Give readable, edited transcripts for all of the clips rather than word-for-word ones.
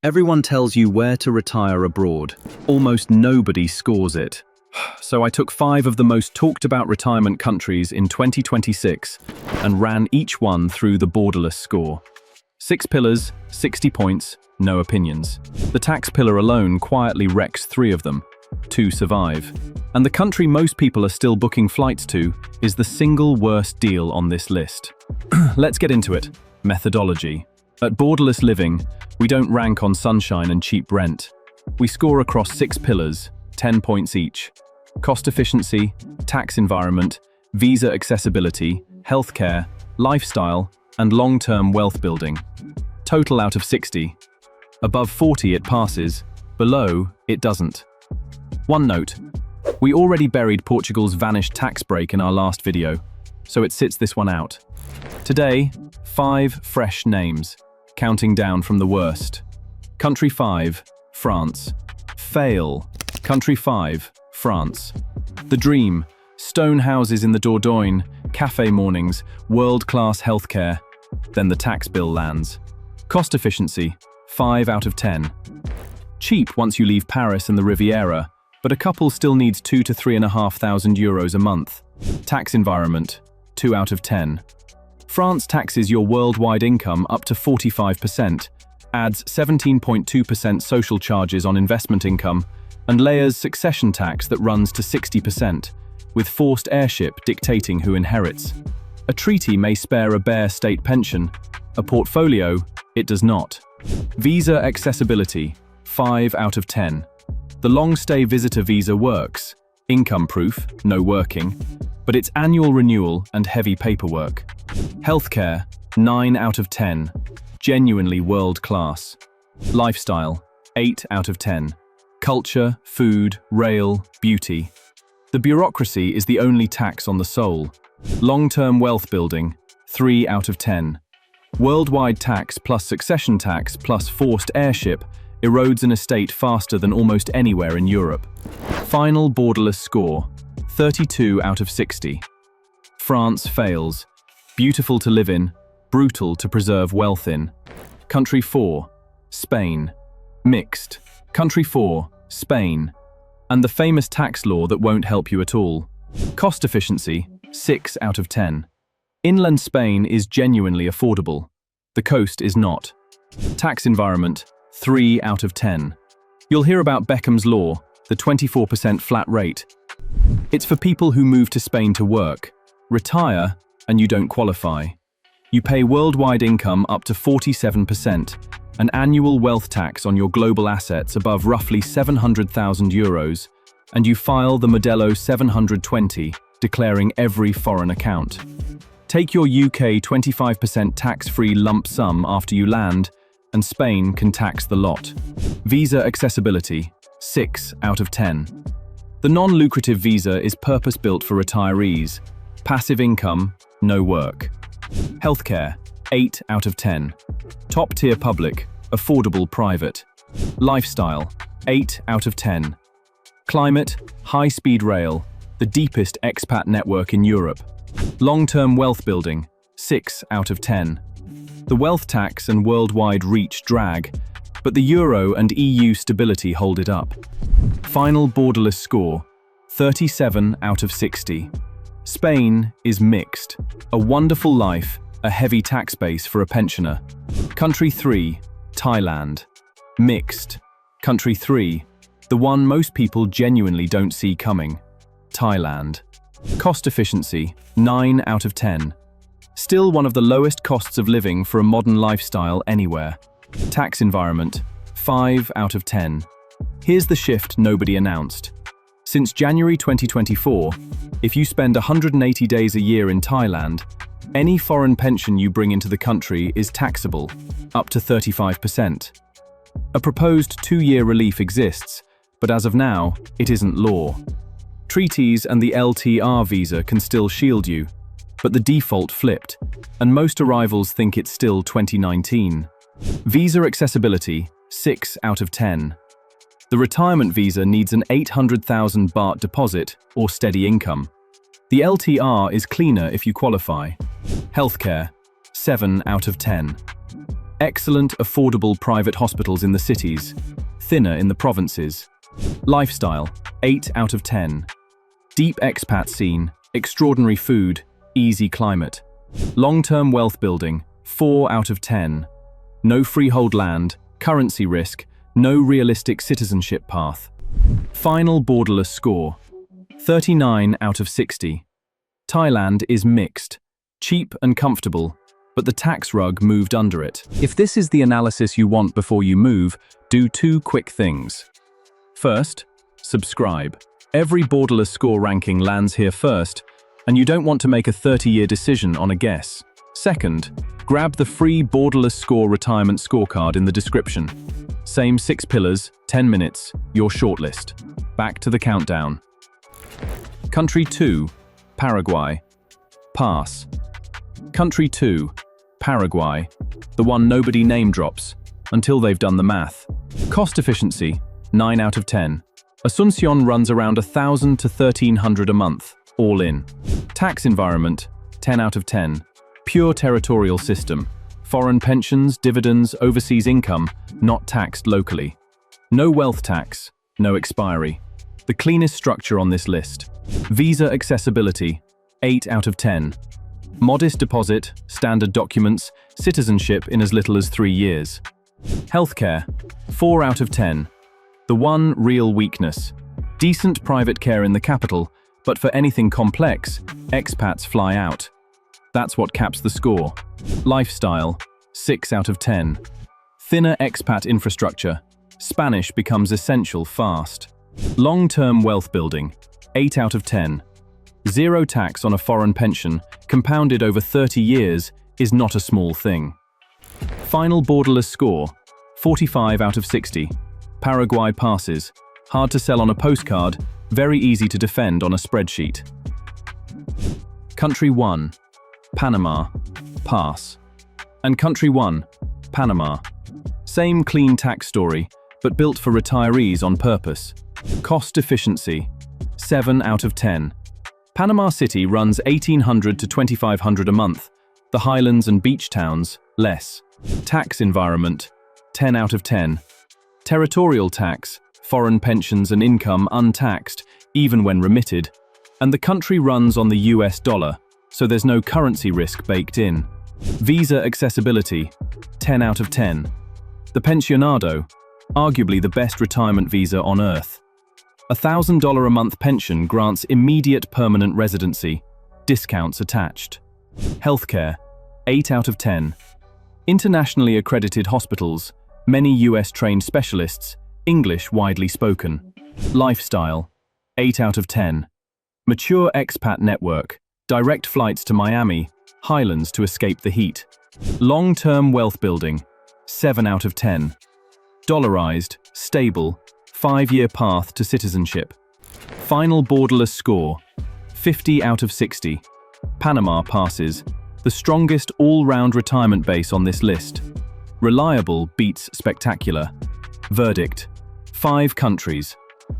Everyone tells you where to retire abroad. Almost nobody scores it. So I took 5 of the most talked about retirement countries in 2026 and ran each one through the Borderless Score. 6 pillars, 60 points, no opinions. The tax pillar alone quietly wrecks 3 of them. 2 survive. And the country most people are still booking flights to is the single worst deal on this list. Let's get into it. Methodology. At Borderless Living, we don't rank on sunshine and cheap rent. We score across 6 pillars, 10 points each. Cost efficiency, tax environment, visa accessibility, healthcare, lifestyle, and long-term wealth building. Total out of 60. Above 40 it passes, below it doesn't. One note, we already buried Portugal's vanished tax break in our last video, so it sits this one out. Today, 5 fresh names, counting down from the worst. Country 5, France. Fail. Country 5, France. The dream, stone houses in the Dordogne, cafe mornings, world-class healthcare. Then the tax bill lands. Cost efficiency, 5 out of 10. Cheap once you leave Paris and the Riviera, but a couple still needs 2 to 3,500 euros a month. Tax environment, 2 out of 10. France taxes your worldwide income up to 45%, adds 17.2% social charges on investment income, and layers succession tax that runs to 60%, with forced heirship dictating who inherits. A treaty may spare a bare state pension, a portfolio, it does not. Visa accessibility, 5 out of 10. The long-stay visitor visa works, income proof, no working, but it's annual renewal and heavy paperwork. Healthcare, 9 out of 10, genuinely world-class. Lifestyle, 8 out of 10. Culture, food, rail, beauty. The bureaucracy is the only tax on the soul. Long-term wealth building, 3 out of 10. Worldwide tax plus succession tax plus forced heirship erodes an estate faster than almost anywhere in Europe. Final Borderless Score, 32 out of 60. France fails. Beautiful to live in, brutal to preserve wealth in. Country 4, Spain. Mixed. Country 4, Spain. And the famous tax law that won't help you at all. Cost efficiency, 6 out of 10. Inland Spain is genuinely affordable. The coast is not. Tax environment, 3 out of 10. You'll hear about Beckham's Law, the 24% flat rate. It's for people who move to Spain to work, retire, and you don't qualify. You pay worldwide income up to 47%, an annual wealth tax on your global assets above roughly 700,000 euros, and you file the Modelo 720, declaring every foreign account. Take your UK 25% tax-free lump sum after you land, and Spain can tax the lot. Visa accessibility, 6 out of 10. The non-lucrative visa is purpose-built for retirees. Passive income, no work. Healthcare, 8 out of 10. Top-tier public, affordable private. Lifestyle, 8 out of 10. Climate, high-speed rail, the deepest expat network in Europe. Long-term wealth building, 6 out of 10. The wealth tax and worldwide reach drag, but the euro and EU stability hold it up. Final Borderless Score, 37 out of 60. Spain is mixed. A wonderful life, a heavy tax base for a pensioner. Country 3, Thailand. Mixed. Country 3, the one most people genuinely don't see coming. Thailand. Cost efficiency, 9 out of 10. Still one of the lowest costs of living for a modern lifestyle anywhere. Tax environment, 5 out of 10. Here's the shift nobody announced. Since January 2024, if you spend 180 days a year in Thailand, any foreign pension you bring into the country is taxable, up to 35%. A proposed 2-year relief exists, but as of now, it isn't law. Treaties and the LTR visa can still shield you, but the default flipped, and most arrivals think it's still 2019. Visa accessibility, 6 out of 10. The retirement visa needs an 800,000 baht deposit or steady income. The LTR is cleaner if you qualify. Healthcare, 7 out of 10. Excellent, affordable private hospitals in the cities, thinner in the provinces. Lifestyle, 8 out of 10. Deep expat scene, extraordinary food, easy climate. Long-term wealth building, 4 out of 10. No freehold land, currency risk, no realistic citizenship path. Final borderless score, 39 out of 60. Thailand is mixed, cheap and comfortable, but the tax rug moved under it. If this is the analysis you want before you move, do 2 quick things. First, subscribe. Every borderless score ranking lands here first, and you don't want to make a 30-year decision on a guess. Second, grab the free Borderless Score retirement scorecard in the description. Same 6 pillars, 10 minutes, your shortlist. Back to the countdown. Country 2, Paraguay. Pass. Country 2, Paraguay. The one nobody name drops, until they've done the math. Cost efficiency, 9 out of 10. Asuncion runs around 1,000 to 1,300 a month, all in. Tax environment, 10 out of 10. Pure territorial system. Foreign pensions, dividends, overseas income, not taxed locally. No wealth tax, no expiry. The cleanest structure on this list. Visa accessibility, 8 out of 10. Modest deposit, standard documents, citizenship in as little as 3 years. Healthcare, 4 out of 10. The one real weakness. Decent private care in the capital, but for anything complex, expats fly out. That's what caps the score. Lifestyle, 6 out of 10. Thinner expat infrastructure. Spanish becomes essential fast. Long-term wealth building, 8 out of 10. Zero tax on a foreign pension, compounded over 30 years, is not a small thing. Final borderless score, 45 out of 60. Paraguay passes. Hard to sell on a postcard, very easy to defend on a spreadsheet. Country 1, Panama. Pass. And Country 1, Panama. Same clean tax story, but built for retirees on purpose. Cost efficiency, 7 out of 10. Panama City runs 1,800 to 2,500 a month. The highlands and beach towns, less. Tax environment, 10 out of 10. Territorial tax, foreign pensions and income untaxed, even when remitted. And the country runs on the US dollar, so there's no currency risk baked in. Visa accessibility, 10 out of 10. The pensionado, arguably the best retirement visa on earth. $1,000 a month pension grants immediate permanent residency, discounts attached. Healthcare, 8 out of 10. Internationally accredited hospitals, many US-trained specialists, English widely spoken. Lifestyle, 8 out of 10. Mature expat network, direct flights to Miami, highlands to escape the heat. Long-term wealth building, 7 out of 10. Dollarized, stable, 5-year path to citizenship. Final borderless score, 50 out of 60. Panama passes, the strongest all-round retirement base on this list. Reliable beats spectacular. Verdict, 5 countries.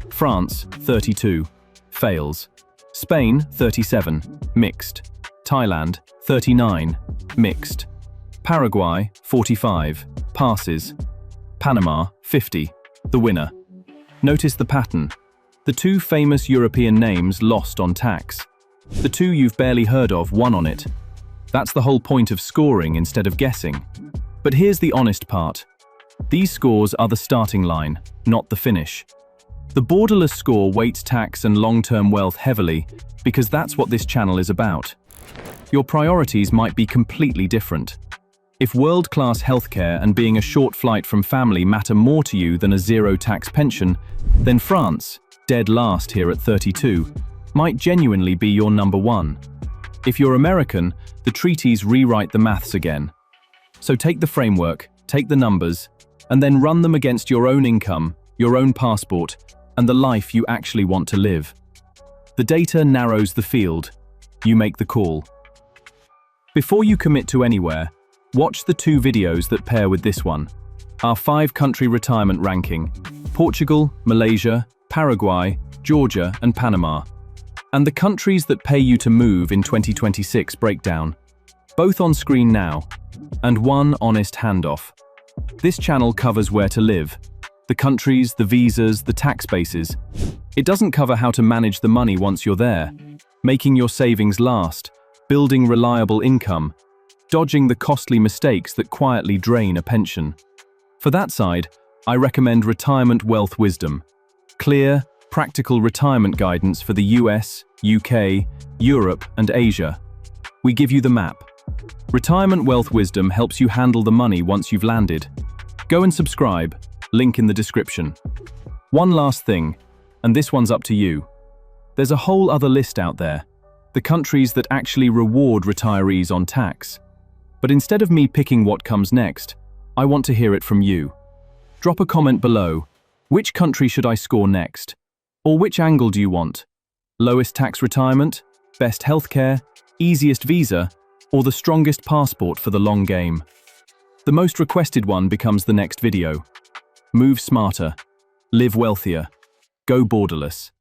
France, 32, fails. Spain, 37, mixed. Thailand, 39, mixed. Paraguay, 45, passes. Panama, 50, the winner. Notice the pattern. The 2 famous European names lost on tax. The 2 you've barely heard of won on it. That's the whole point of scoring instead of guessing. But here's the honest part. These scores are the starting line, not the finish. The borderless score weights tax and long-term wealth heavily because that's what this channel is about. Your priorities might be completely different. If world-class healthcare and being a short flight from family matter more to you than a zero-tax pension, then France, dead last here at 32, might genuinely be your number 1. If you're American, the treaties rewrite the maths again. So take the framework, take the numbers, and then run them against your own income, your own passport, and the life you actually want to live. The data narrows the field. You make the call. Before you commit to anywhere, watch the 2 videos that pair with this one. Our 5-country retirement ranking: Portugal, Malaysia, Paraguay, Georgia, and Panama. And the countries that pay you to move in 2026 breakdown. both on screen now, and one honest handoff. This channel covers where to live, the countries, the visas, the tax bases. It doesn't cover how to manage the money once you're there, making your savings last, building reliable income, dodging the costly mistakes that quietly drain a pension. For that side, I recommend Retirement Wealth Wisdom. Clear, practical retirement guidance for the US, UK, Europe, and Asia. We give you the map. Retirement Wealth Wisdom helps you handle the money once you've landed. Go and subscribe, link in the description. One last thing, and this one's up to you. There's a whole other list out there, the countries that actually reward retirees on tax. But instead of me picking what comes next, I want to hear it from you. Drop a comment below. Which country should I score next? Or which angle do you want? Lowest tax retirement, best healthcare, easiest visa, or the strongest passport for the long game? The most requested one becomes the next video. Move smarter. Live wealthier. Go borderless.